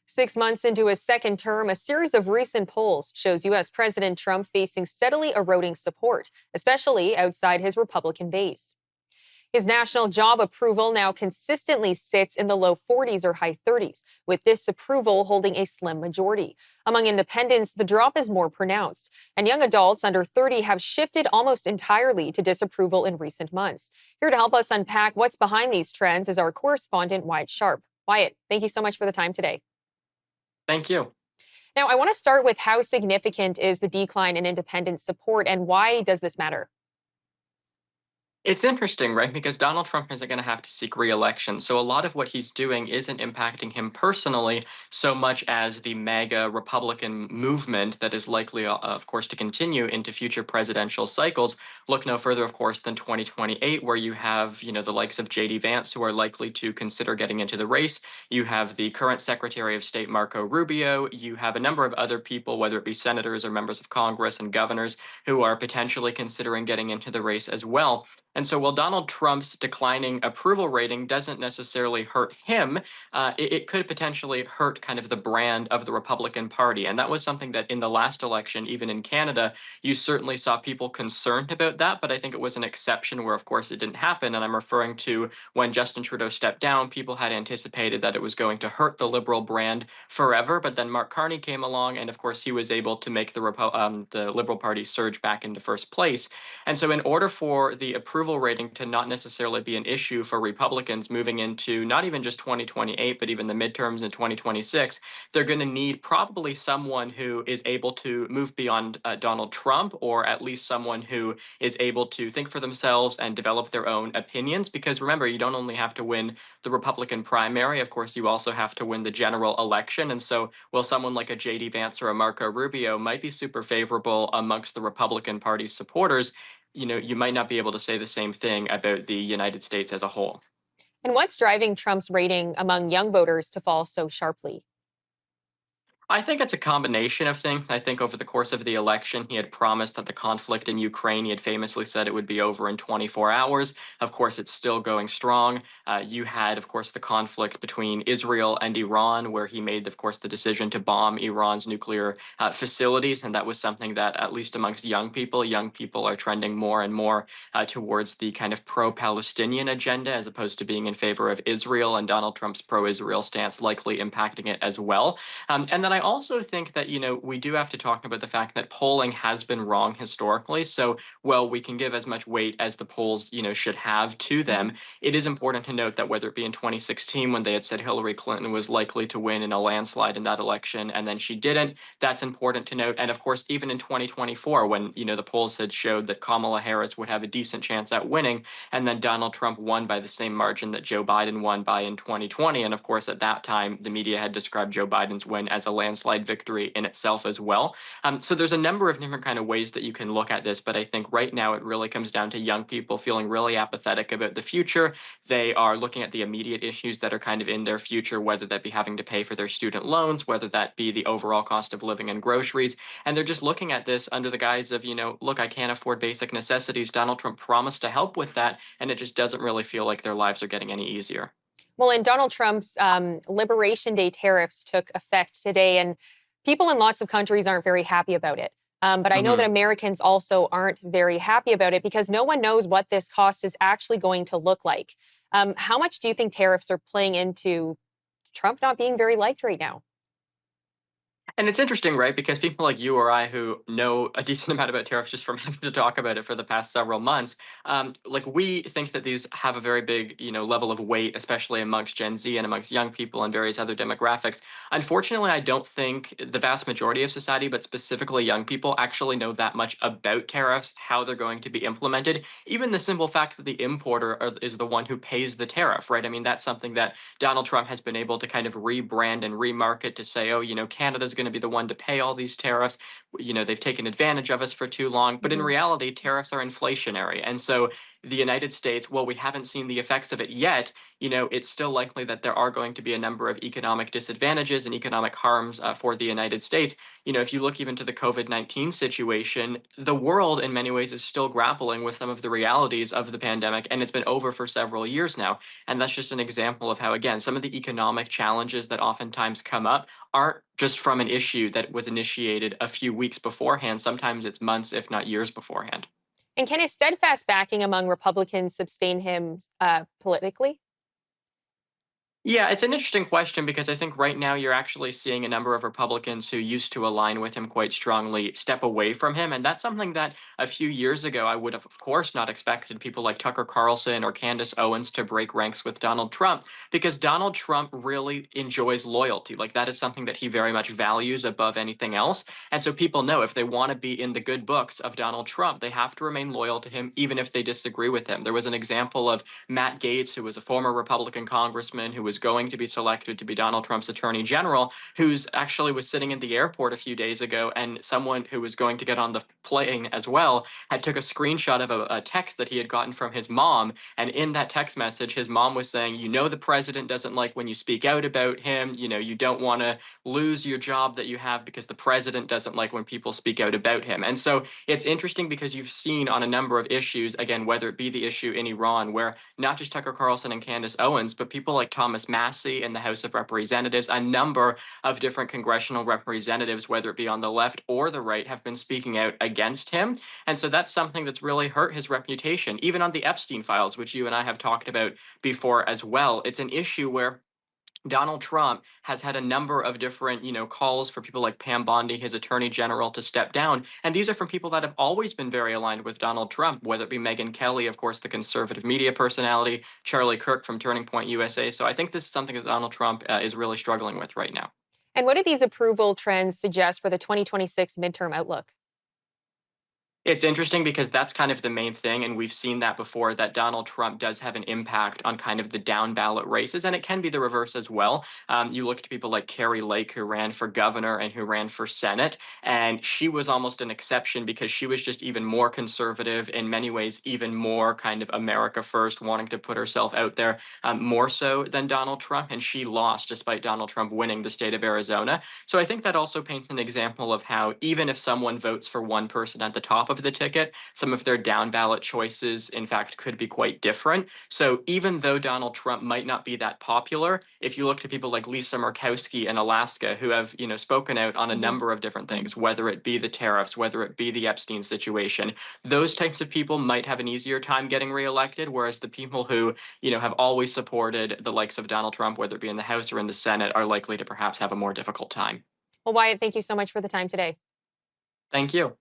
6 months into his second term, a series of recent polls shows U.S. President Trump facing steadily eroding support, especially outside his Republican base. His national job approval now consistently sits in the low 40s or high 30s, with disapproval holding a slim majority. Among independents, the drop is more pronounced, and young adults under 30 have shifted almost entirely to disapproval in recent months. Here to help us unpack what's behind these trends is our correspondent, Wyatt Sharpe. Wyatt, thank you so much for the time today. Thank you. Now, I want to start with how significant is the decline in independent support, and why does this matter? It's interesting, right? Because Donald Trump isn't going to have to seek re-election. So a lot of what he's doing isn't impacting him personally so much as the MAGA Republican movement that is likely, of course, to continue into future presidential cycles. Look no further, of course, than 2028, where you have, the likes of J.D. Vance, who are likely to consider getting into the race. You have the current Secretary of State, Marco Rubio. You have a number of other people, whether it be senators or members of Congress and governors, who are potentially considering getting into the race as well. And so while Donald Trump's declining approval rating doesn't necessarily hurt him, it could potentially hurt kind of the brand of the Republican Party. And that was something that in the last election, even in Canada, you certainly saw people concerned about that. But I think it was an exception where, of course, it didn't happen. And I'm referring to when Justin Trudeau stepped down, people had anticipated that it was going to hurt the Liberal brand forever. But then Mark Carney came along, and of course, he was able to make the Liberal Party surge back into first place. And so in order for the approval rating to not necessarily be an issue for Republicans moving into not even just 2028, but even the midterms in 2026, they're going to need probably someone who is able to move beyond Donald Trump, or at least someone who is able to think for themselves and develop their own opinions. Because remember, you don't only have to win the Republican primary, of course, you also have to win the general election. And so, while someone like a J.D. Vance or a Marco Rubio might be super favorable amongst the Republican Party's supporters, you might not be able to say the same thing about the United States as a whole. And what's driving Trump's rating among young voters to fall so sharply? I think it's a combination of things. I think over the course of the election, he had promised that the conflict in Ukraine, he had famously said it would be over in 24 hours. Of course, it's still going strong. You had, of course, the conflict between Israel and Iran, where he made, of course, the decision to bomb Iran's nuclear facilities. And that was something that, at least amongst young people are trending more and more towards the kind of pro-Palestinian agenda, as opposed to being in favor of Israel, and Donald Trump's pro-Israel stance likely impacting it as well. And then I also think that, we do have to talk about the fact that polling has been wrong historically. So, while we can give as much weight as the polls, should have to them, it is important to note that whether it be in 2016, when they had said Hillary Clinton was likely to win in a landslide in that election, and then she didn't, that's important to note. And of course, even in 2024, when, the polls had showed that Kamala Harris would have a decent chance at winning, and then Donald Trump won by the same margin that Joe Biden won by in 2020. And of course, at that time, the media had described Joe Biden's win as a landslide victory in itself as well. So there's a number of different kind of ways that you can look at this, but I think right now it really comes down to young people feeling really apathetic about the future. They are looking at the immediate issues that are kind of in their future, whether that be having to pay for their student loans, whether that be the overall cost of living and groceries. And they're just looking at this under the guise of, look, I can't afford basic necessities. Donald Trump promised to help with that, and it just doesn't really feel like their lives are getting any easier. Well, and Donald Trump's Liberation Day tariffs took effect today, and people in lots of countries aren't very happy about it. But I know that Americans also aren't very happy about it because no one knows what this cost is actually going to look like. How much do you think tariffs are playing into Trump not being very liked right now? And it's interesting, right? Because people like you or I who know a decent amount about tariffs just from having to talk about it for the past several months, we think that these have a very big, level of weight, especially amongst Gen Z and amongst young people and various other demographics. Unfortunately, I don't think the vast majority of society, but specifically young people, actually know that much about tariffs, how they're going to be implemented. Even the simple fact that the importer is the one who pays the tariff, right? I mean, that's something that Donald Trump has been able to kind of rebrand and remarket to say, oh, Canada's going to be the one to pay all these tariffs. They've taken advantage of us for too long. But in reality, tariffs are inflationary. And so the United States, well, we haven't seen the effects of it yet, it's still likely that there are going to be a number of economic disadvantages and economic harms for the United States. If you look even to the COVID-19 situation, the world in many ways is still grappling with some of the realities of the pandemic, and it's been over for several years now. And that's just an example of how, again, some of the economic challenges that oftentimes come up aren't just from an issue that was initiated a few weeks beforehand. Sometimes it's months, if not years beforehand. And can his steadfast backing among Republicans sustain him politically? Yeah, it's an interesting question because I think right now you're actually seeing a number of Republicans who used to align with him quite strongly step away from him. And that's something that a few years ago I would have, of course, not expected people like Tucker Carlson or Candace Owens to break ranks with Donald Trump, because Donald Trump really enjoys loyalty. Like, that is something that he very much values above anything else. And so people know if they want to be in the good books of Donald Trump, they have to remain loyal to him, even if they disagree with him. There was an example of Matt Gaetz, who was a former Republican congressman who was going to be selected to be Donald Trump's attorney general, who's actually was sitting in the airport a few days ago, and someone who was going to get on the plane as well had took a screenshot of a text that he had gotten from his mom. And in that text message, his mom was saying, the president doesn't like when you speak out about him. You don't want to lose your job that you have because the president doesn't like when people speak out about him. And so it's interesting because you've seen on a number of issues, again, whether it be the issue in Iran, where not just Tucker Carlson and Candace Owens, but people like Thomas Massey in the House of Representatives, a number of different congressional representatives, whether it be on the left or the right, have been speaking out against him. And so that's something that's really hurt his reputation. Even on the Epstein files, which you and I have talked about before as well, it's an issue where Donald Trump has had a number of different, calls for people like Pam Bondi, his attorney general, to step down. And these are from people that have always been very aligned with Donald Trump, whether it be Megyn Kelly, of course, the conservative media personality, Charlie Kirk from Turning Point USA. So I think this is something that Donald Trump is really struggling with right now. And what do these approval trends suggest for the 2026 midterm outlook? It's interesting because that's kind of the main thing, and we've seen that before, that Donald Trump does have an impact on kind of the down ballot races, and it can be the reverse as well. You look at people like Carrie Lake, who ran for governor and who ran for Senate, and she was almost an exception because she was just even more conservative, in many ways, even more kind of America first, wanting to put herself out there more so than Donald Trump, and she lost despite Donald Trump winning the state of Arizona. So I think that also paints an example of how even if someone votes for one person at the top of the ticket, some of their down ballot choices, in fact, could be quite different. So even though Donald Trump might not be that popular, if you look to people like Lisa Murkowski in Alaska, who have, spoken out on a number of different things, whether it be the tariffs, whether it be the Epstein situation, those types of people might have an easier time getting reelected, whereas the people who, have always supported the likes of Donald Trump, whether it be in the House or in the Senate, are likely to perhaps have a more difficult time. Well, Wyatt, thank you so much for the time today. Thank you.